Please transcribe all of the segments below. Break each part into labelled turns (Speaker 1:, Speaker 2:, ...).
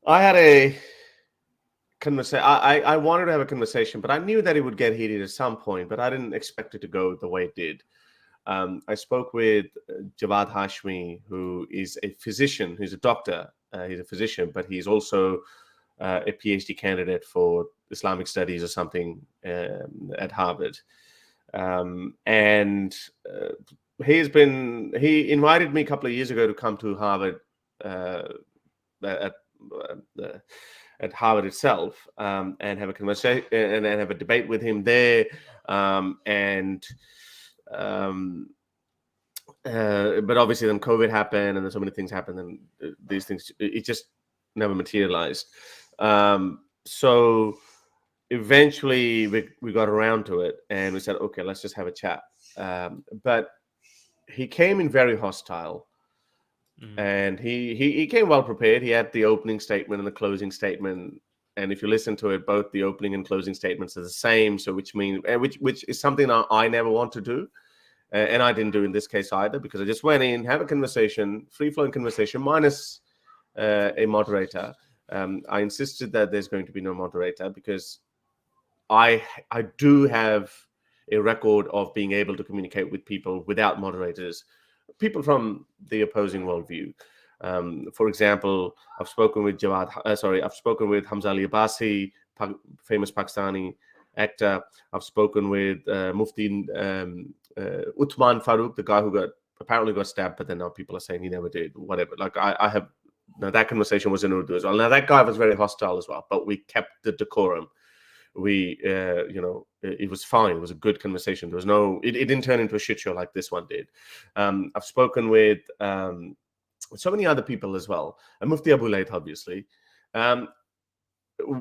Speaker 1: I had a conversation. I wanted to have a conversation, but I knew that it would get heated at some point, but I didn't expect it to go the way it did. I spoke with Javad Hashmi, who is a physician, who's a doctor. He's a physician, but he's also a PhD candidate for Islamic studies or something at Harvard. And he invited me a couple of years ago to come to Harvard at Harvard itself and have a conversation and have a debate with him there. But obviously then COVID happened and then so many things happened and these things, it just never materialized. So eventually we got around to it and we said, okay, let's just have a chat. But he came in very hostile. And he came well prepared. He had the opening statement and the closing statement. And if you listen to it, both the opening and closing statements are the same. So which is something I never want to do. And I didn't do in this case either, because I just went in, have a conversation, free-flowing conversation, minus a moderator. I insisted that there's going to be no moderator because I do have a record of being able to communicate with people without moderators, people from the opposing worldview. For example, I've spoken with I've spoken with Hamza Ali Abbasi, famous Pakistani actor. I've spoken with Mufti Uthman Farooq, the guy who apparently got stabbed, but then now people are saying he never did, whatever. Like I have, now that conversation was in Urdu as well. Now that guy was very hostile as well, but we kept the decorum. We, it was fine. It was a good conversation. There was it didn't turn into a shit show like this one did. I've spoken with so many other people as well. And Mufti Abu Layth, obviously,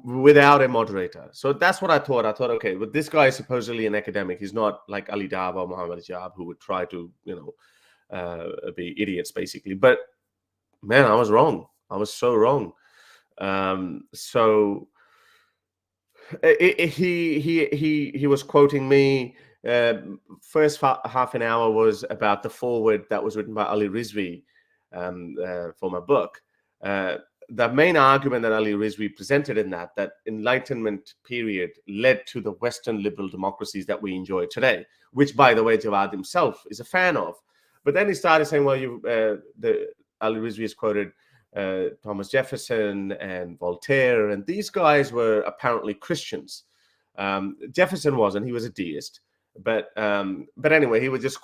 Speaker 1: without a moderator. So that's what I thought. I thought, okay, but this guy is supposedly an academic. He's not like Ali Dab or Muhammad Jab, who would try to, be idiots, basically. But man, I was wrong. I was so wrong. He was quoting me. First half an hour was about the foreword that was written by Ali Rizvi for my book. The main argument that Ali Rizvi presented in that Enlightenment period led to the Western liberal democracies that we enjoy today, which, by the way, Jawad himself is a fan of. But then he started saying, well, Ali Rizvi has quoted Thomas Jefferson and Voltaire, and these guys were apparently Christians. Jefferson wasn't; he was a deist. But anyway, he was just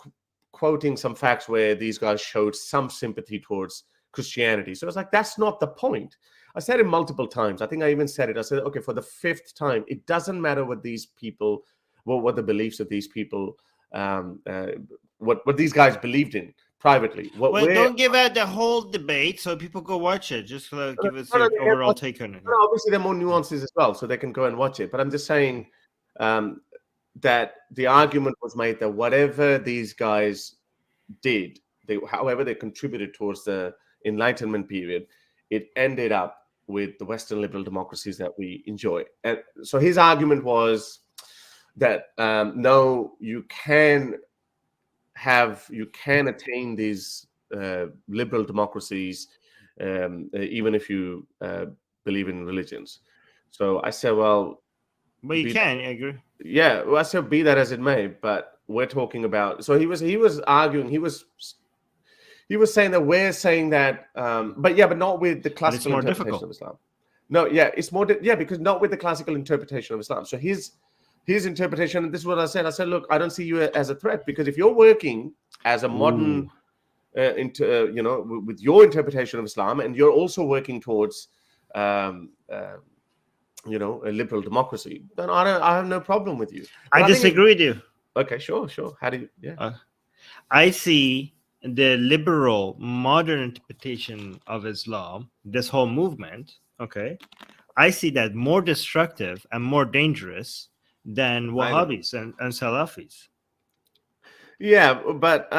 Speaker 1: quoting some facts where these guys showed some sympathy towards Christianity. So I was like, that's not the point. I said it multiple times. I think I even said it. I said, okay, for the fifth time, it doesn't matter what these people, what the beliefs of these people, what these guys believed in privately.
Speaker 2: Don't give out the whole debate so people go watch it. Just give us your overall take on it.
Speaker 1: Obviously, there are more nuances as well, so they can go and watch it. But I'm just saying that the argument was made that whatever these guys did, however they contributed towards the Enlightenment period, it ended up with the Western liberal democracies that we enjoy. And so his argument was that no, you can attain these liberal democracies even if you believe in religions. So I said, well,
Speaker 2: but you can, I agree.
Speaker 1: Yeah, well, I said, be that as it may, but we're talking about. So he was arguing. He was saying that we're saying that, but not with the classical interpretation of Islam. No, yeah, it's more, because not with the classical interpretation of Islam. So his interpretation, and this is what I said. I said, look, I don't see you as a threat, because if you're working as a modern, with your interpretation of Islam, and you're also working towards, a liberal democracy, then I have no problem with you.
Speaker 2: But I disagree with you.
Speaker 1: Okay, sure. How do you? Yeah,
Speaker 2: I see the liberal modern interpretation of Islam, this whole movement. Okay, I see that more destructive and more dangerous than Wahhabis and Salafis.
Speaker 1: But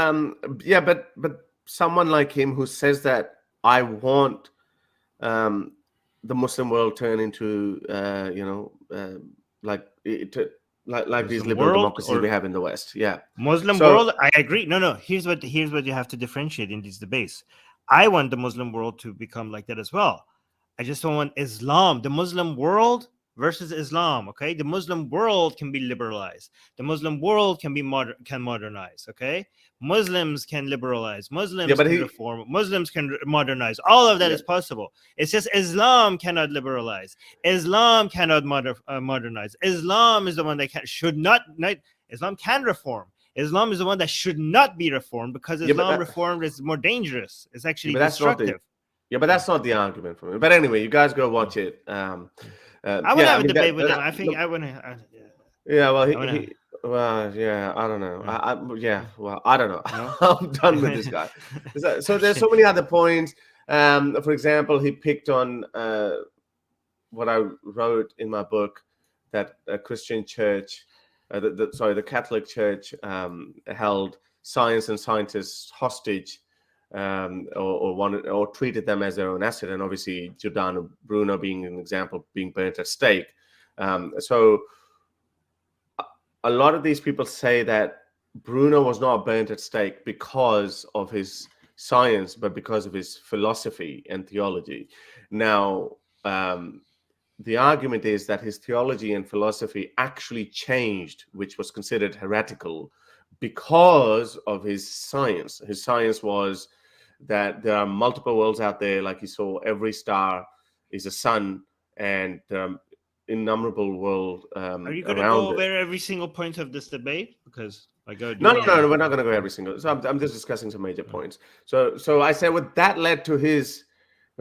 Speaker 1: someone like him who says that I want the Muslim world turn into like these liberal democracies we have in the West. Yeah,
Speaker 2: Muslim world. I agree. No. Here's what you have to differentiate in these debates. I want the Muslim world to become like that as well. I just don't want Islam, the Muslim world versus Islam. Okay, the Muslim world can be liberalized. The Muslim world can be modernize. Okay, Muslims can liberalize. Muslims can reform. Muslims can modernize. All of that is possible. It's just Islam cannot liberalize. Islam cannot modernize. Islam is the one that should not. Islam can reform. Islam is the one that should not be reformed, because Islam reformed is more dangerous. It's actually destructive.
Speaker 1: But that's not the argument for me. But anyway, you guys go watch it.
Speaker 2: I want to have a debate with him. I think I want to.
Speaker 1: Yeah, well, I don't know. I don't know. I'm done with this guy. So there's so many other points. For example, he picked on what I wrote in my book, that a Christian church, the Catholic Church held science and scientists hostage, or treated them as their own asset, and obviously Giordano Bruno being an example, being burnt at stake. So a lot of these people say that Bruno was not burnt at stake because of his science, but because of his philosophy and theology. Now, the argument is that his theology and philosophy actually changed, which was considered heretical, because of his science. His science was that there are multiple worlds out there. Like he saw every star is a sun, and innumerable world
Speaker 2: Are you going to go over every single point of this debate? Because
Speaker 1: no, we're not going to go every single. So I'm just discussing some major points. So I said what that led to his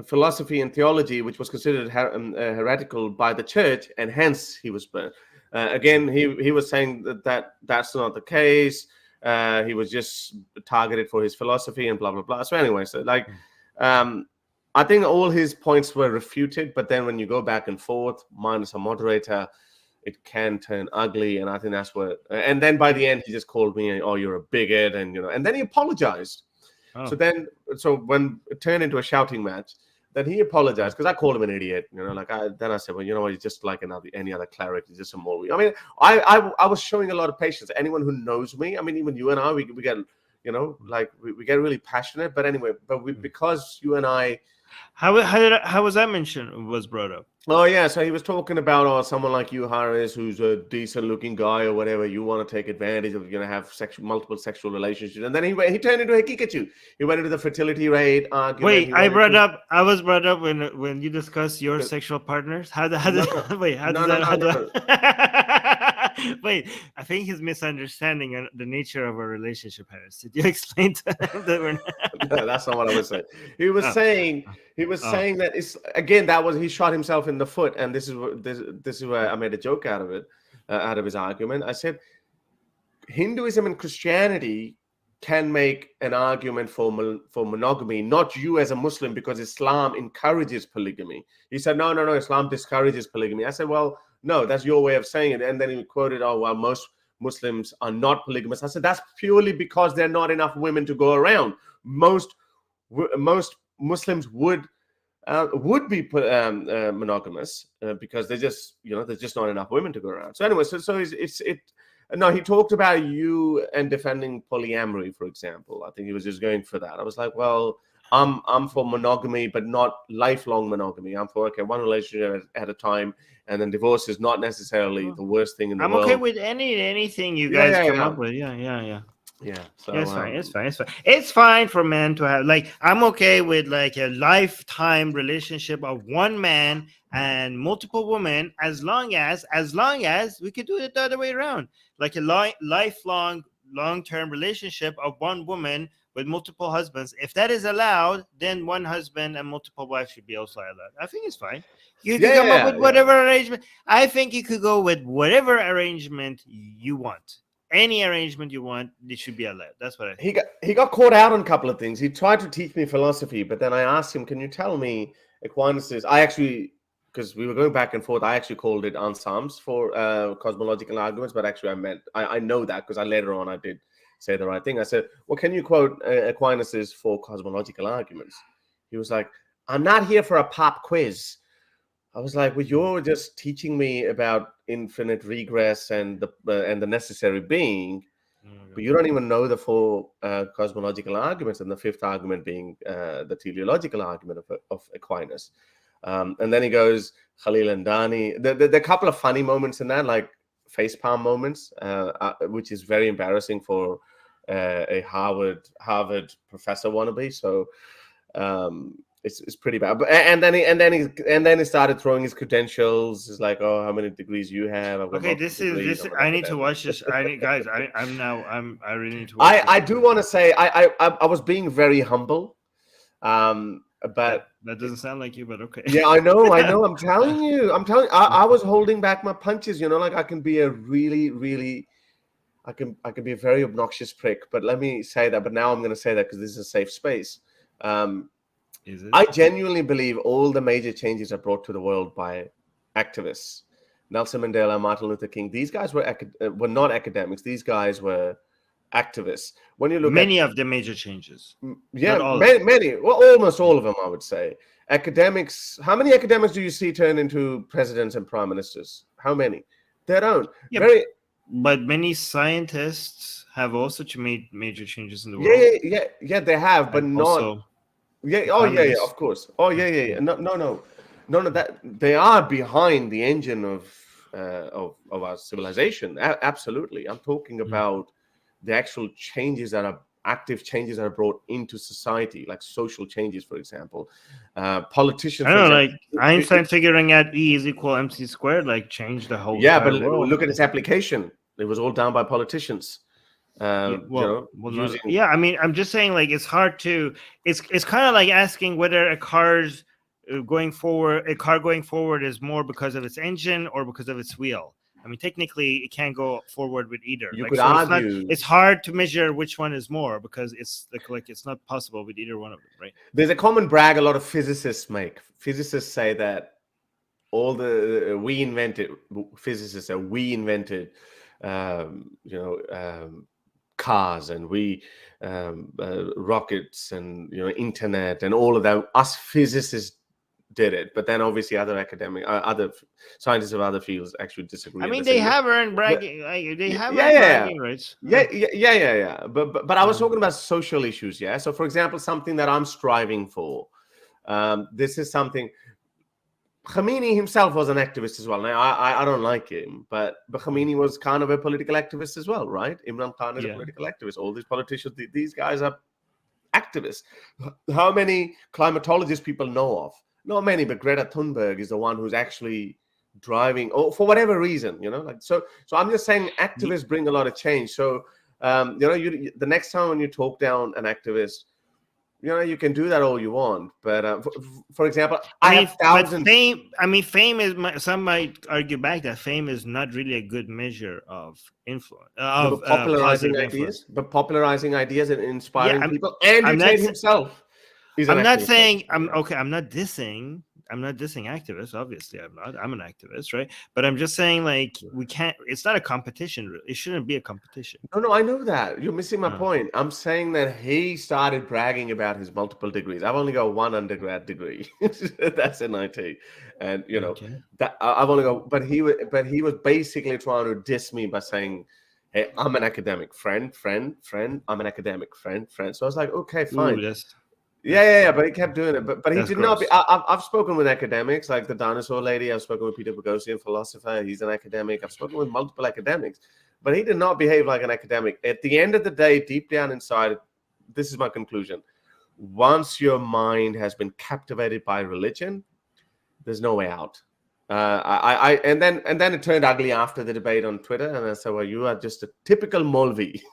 Speaker 1: philosophy and theology, which was considered heretical by the church, and hence he was burnt. Again, he was saying that's not the case. He was just targeted for his philosophy and blah blah blah. So anyway, I think all his points were refuted, but then when you go back and forth, minus a moderator, it can turn ugly, and I think that's what. And then by the end, he just called me, "Oh, you're a bigot," and and then he apologized. Oh. So when it turned into a shouting match, then he apologized, because I called him an idiot. Then I said, well, you know what, he's just like any other cleric. He's just a more. I mean, I was showing a lot of patience. Anyone who knows me, I mean, even you and I, we get, we get really passionate. But anyway, because you and I.
Speaker 2: How was that mentioned? Was brought up?
Speaker 1: Oh yeah, so he was talking about someone like you, Harris, who's a decent-looking guy or whatever. You want to take advantage of, have multiple sexual relationships, and then he turned into a Kikachu. He went into the fertility rate argument.
Speaker 2: Wait, I was brought up when you discussed your sexual partners. Wait, I think he's misunderstanding the nature of our relationship, Harris. Did you explain to him that we're not?
Speaker 1: No, that's not what I was saying. He was saying that it's again he shot himself in the foot, and this is where I made a joke out of it, out of his argument. I said Hinduism and Christianity can make an argument for monogamy, not you as a Muslim, because Islam encourages polygamy. He said, no, Islam discourages polygamy. I said, well, no, that's your way of saying it. And then he quoted, oh, well, most Muslims are not polygamous. I said, that's purely because there are not enough women to go around. Most Muslims would be monogamous because there's just not enough women to go around. So anyway, no, he talked about you and defending polyamory, for example. I think he was just going for that. I was like, well, I'm for monogamy, but not lifelong monogamy. I'm for one relationship at a time, and then divorce is not necessarily the worst thing in the world.
Speaker 2: I'm okay with anything you guys come up with. Yeah.
Speaker 1: So
Speaker 2: it's fine. It's fine for men to have, I'm okay with a lifetime relationship of one man and multiple women, as long as we could do it the other way around, like a lifelong long-term relationship of one woman with multiple husbands. If that is allowed, then one husband and multiple wives should be also allowed. I think it's fine. You can come up with whatever arrangement. I think you could go with whatever arrangement you want. Any arrangement you want, it should be allowed. That's what I think.
Speaker 1: He got caught out on a couple of things. He tried to teach me philosophy, but then I asked him, can you tell me Aquinas? Because we were going back and forth, I actually called it ensembles for cosmological arguments, but actually I know that because later on I did say the right thing. I said, well, can you quote Aquinas for cosmological arguments? He was like, I'm not here for a pop quiz. I was like, well, you're just teaching me about infinite regress and the necessary being, but you don't even know the four cosmological arguments, and the fifth argument being the teleological argument of Aquinas. And then he goes Khalil and Dani. There are a couple of funny moments in that, like facepalm moments, which is very embarrassing for a Harvard professor wannabe. So it's pretty bad. But and then he started throwing his credentials. It's like, oh, how many degrees you have? I've got
Speaker 2: Okay, this
Speaker 1: degrees.
Speaker 2: is. I need to watch this. I really need to watch.
Speaker 1: I do want to say I was being very humble, but
Speaker 2: that doesn't sound like you. But okay.
Speaker 1: Yeah, I know. I'm telling you. I was holding back my punches. Like I can be a really. I can be a very obnoxious prick, but let me say that. But now I'm going to say that because this is a safe space.
Speaker 2: Is it?
Speaker 1: I genuinely believe all the major changes are brought to the world by activists. Nelson Mandela, Martin Luther King. These guys were not academics. These guys were activists. When you look
Speaker 2: many of the major changes,
Speaker 1: many, well, almost all of them, I would say. Academics. How many academics do you see turn into presidents and prime ministers? How many? They don't.
Speaker 2: Yeah, but many scientists have also made major changes in the world.
Speaker 1: Yeah, they have, but
Speaker 2: and
Speaker 1: not.
Speaker 2: Also,
Speaker 1: yeah, of course. No. That they are behind the engine of our civilization. Absolutely, I'm talking about the actual changes that are active changes that are brought into society, like social changes, for example. Politicians.
Speaker 2: I don't know, like Einstein figuring out E is equal MC squared, like changed the whole.
Speaker 1: Yeah, but
Speaker 2: world.
Speaker 1: Look at its application. It was all done by politicians.
Speaker 2: I mean, I'm just saying, like, it's hard to. It's kind of like asking whether a car going forward is more because of its engine or because of its wheel. I mean, technically, it can't go forward with either.
Speaker 1: You could argue.
Speaker 2: It's hard to measure which one is more because it's like it's not possible with either one of them, right?
Speaker 1: There's a common brag a lot of physicists make. Physicists say that physicists say we invented, cars and we rockets and internet and all of that. Us physicists did it, but then obviously other scientists of other fields actually disagree.
Speaker 2: I mean, they have earned bragging. They have bragging rights.
Speaker 1: Yeah. But I was talking about social issues. Yeah. So, for example, something that I'm striving for. This is something. Khomeini himself was an activist as well. Now, I don't like him, but Khomeini was kind of a political activist as well, right? Imran Khan is a political activist. All these politicians, these guys are activists. How many climatologists people know of? Not many, but Greta Thunberg is the one who's actually driving, for whatever reason, So I'm just saying activists bring a lot of change. So, the next time when you talk down an activist, you can do that all you want, but for example, I have thousands.
Speaker 2: Fame is. Some might argue back that fame is not really a good measure of influence. Of
Speaker 1: popularizing ideas, but popularizing ideas and inspiring people. And Tate himself.
Speaker 2: I'm not saying I'm not dissing. I'm not dissing activists. Obviously, I'm not. I'm an activist, right? But I'm just saying, like, we can't. It's not a competition. It shouldn't be a competition.
Speaker 1: No, I know that. You're missing my point. I'm saying that he started bragging about his multiple degrees. I've only got one undergrad degree. That's in IT, and that I've only got. But he was basically trying to diss me by saying, "Hey, I'm an academic friend. I'm an academic friend." So I was like, "Okay, fine."
Speaker 2: Ooh,
Speaker 1: Yeah, but he kept doing it. But he did not. I've spoken with academics, like the dinosaur lady. I've spoken with Peter Boghossian, philosopher. He's an academic. I've spoken with multiple academics, but he did not behave like an academic. At the end of the day, deep down inside, this is my conclusion. Once your mind has been captivated by religion, there's no way out. And then it turned ugly after the debate on Twitter, and I said, "Well, you are just a typical Molvi."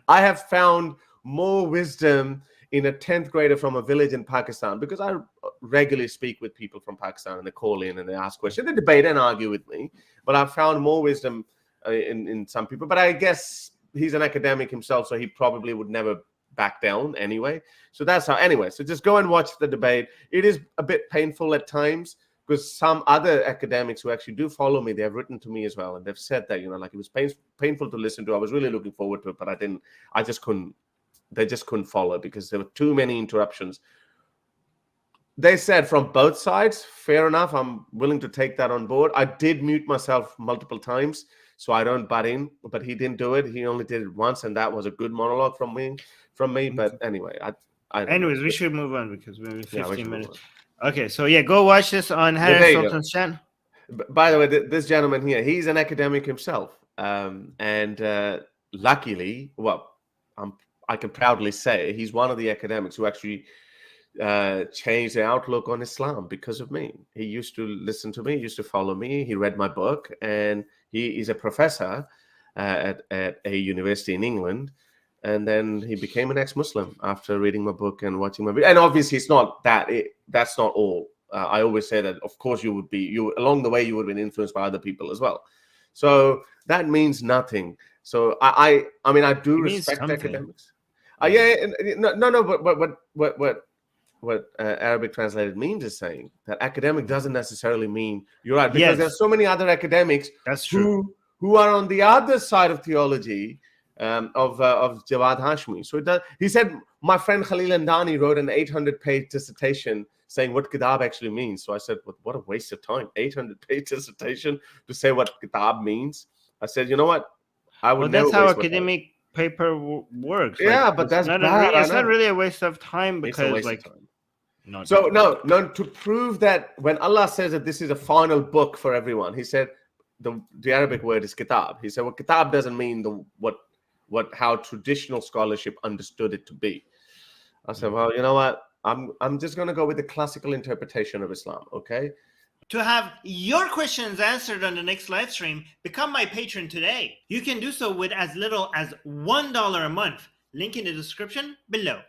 Speaker 1: I have found more wisdom in a 10th grader from a village in Pakistan, because I regularly speak with people from Pakistan and they call in and they ask questions, they debate and argue with me, but I've found more wisdom in some people. But I guess he's an academic himself, so he probably would never back down anyway. So that's how, anyway, so just go and watch the debate. It is a bit painful at times because some other academics who actually do follow me, they have written to me as well. And they've said that, like it was painful to listen to. I was really looking forward to it, but they just couldn't follow because there were too many interruptions. They said from both sides, fair enough. I'm willing to take that on board. I did mute myself multiple times so I don't butt in, but he didn't do it. He only did it once, and that was a good monologue from me. But anyway,
Speaker 2: anyways, we should move on because we're 15 minutes. Okay, so yeah, go watch this on
Speaker 1: there
Speaker 2: Harris
Speaker 1: you go.
Speaker 2: Sultan's channel.
Speaker 1: By the way, this gentleman here, he's an academic himself. And luckily, well, I can proudly say he's one of the academics who actually changed the outlook on Islam because of me. He used to listen to me, used to follow me. He read my book, and he is a professor at a university in England. And then he became an ex-Muslim after reading my book and watching my video. And obviously, it's not that. That's not all. I always say that, of course, you along the way, you would have been influenced by other people as well. So that means nothing. So I mean, I do respect academics. No. But what Arabic translated means is saying that academic doesn't necessarily mean you're right, because there's so many other academics who are on the other side of theology. Of Jawad Hashmi. So he said, my friend Khalil Andani wrote an 800-page dissertation saying what kitab actually means. So I said, what a waste of time, 800-page dissertation to say what kitab means. I said, you know what?
Speaker 2: That's how academic paper works.
Speaker 1: Yeah, but that's bad.
Speaker 2: It's not really a waste of time, because
Speaker 1: to prove that when Allah says that this is a final book for everyone, he said the Arabic word is kitab. He said, well, kitab doesn't mean how traditional scholarship understood it to be. I said, well, you know what? I'm just going to go with the classical interpretation of Islam, okay?
Speaker 2: To have your questions answered on the next live stream, become my patron today. You can do so with as little as $1 a month. Link in the description below.